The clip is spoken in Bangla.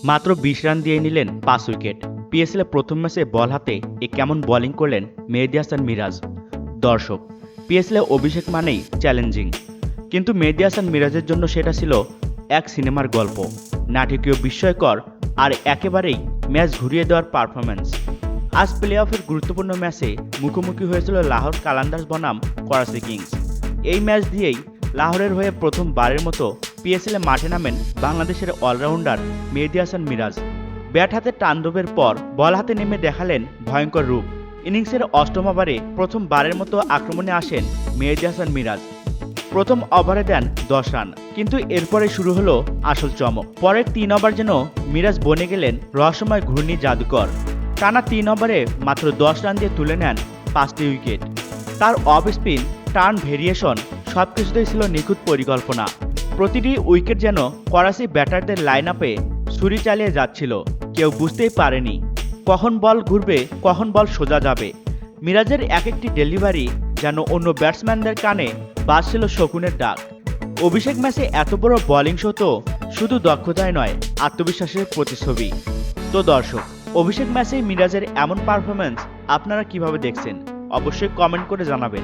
মাত্র ২০ রান দিয়ে নিলেন ৫ উইকেট। পিএসএলে প্রথম ম্যাচে বল হাতে কেমন বোলিং করলেন মেহেদী হাসান মিরাজ। দর্শক, পিএসএলে অভিষেক মানেই চ্যালেঞ্জিং, কিন্তু মেহেদী হাসান মিরাজের জন্য সেটা ছিল এক সিনেমার গল্প। নাটকীয়, বিস্ময়কর আর একেবারেই ম্যাচ ঘুরিয়ে দেওয়ার পারফরম্যান্স। আজ প্লে অফের গুরুত্বপূর্ণ ম্যাচে মুখোমুখি হয়েছিল লাহোর কালান্দার্স বনাম করাচি কিংস। এই ম্যাচ দিয়েই লাহোরের হয়ে প্রথমবারের মতো পিএসএলে মাঠে নামেন বাংলাদেশের অলরাউন্ডার মেহেদী হাসান মিরাজ। ব্যাট হাতে তাণ্ডবের পর বল হাতে নেমে দেখালেন ভয়ঙ্কর রূপ। ইনিংসের অষ্টম ওভারে প্রথমবারের মতো আক্রমণে আসেন মেহেদী হাসান মিরাজ। প্রথম ওভারে দেন ১০ রান, কিন্তু এরপরে শুরু হলো আসল চমক। পরের ৩ ওভার যেন মিরাজ বনে গেলেন রহস্যময় ঘূর্ণি জাদুকর। টানা ৩ ওভারে মাত্র ১০ রান দিয়ে তুলে নেন ৫টি উইকেট। তার অফ স্পিন, টার্ন ভেরিয়েশন সবকিছুতেই ছিল নিখুঁত পরিকল্পনা। প্রতিটি উইকেট যেন করাচি ব্যাটারদের লাইন আপে ছুরি চালিয়ে যাচ্ছিল। কেউ বুঝতেই পারেনি কখন বল ঘুরবে, কখন বল সোজা যাবে। মিরাজের এক একটি ডেলিভারি যেন অন্য ব্যাটসম্যানদের কানে বাজছিল শকুনের ডাক। অভিষেক ম্যাচে এত বড় বোলিং শো তো শুধু দক্ষতায় নয়, আত্মবিশ্বাসের প্রতিচ্ছবি। তো দর্শক, অভিষেক ম্যাচে মিরাজের এমন পারফরম্যান্স আপনারা কিভাবে দেখছেন অবশ্যই কমেন্ট করে জানাবেন।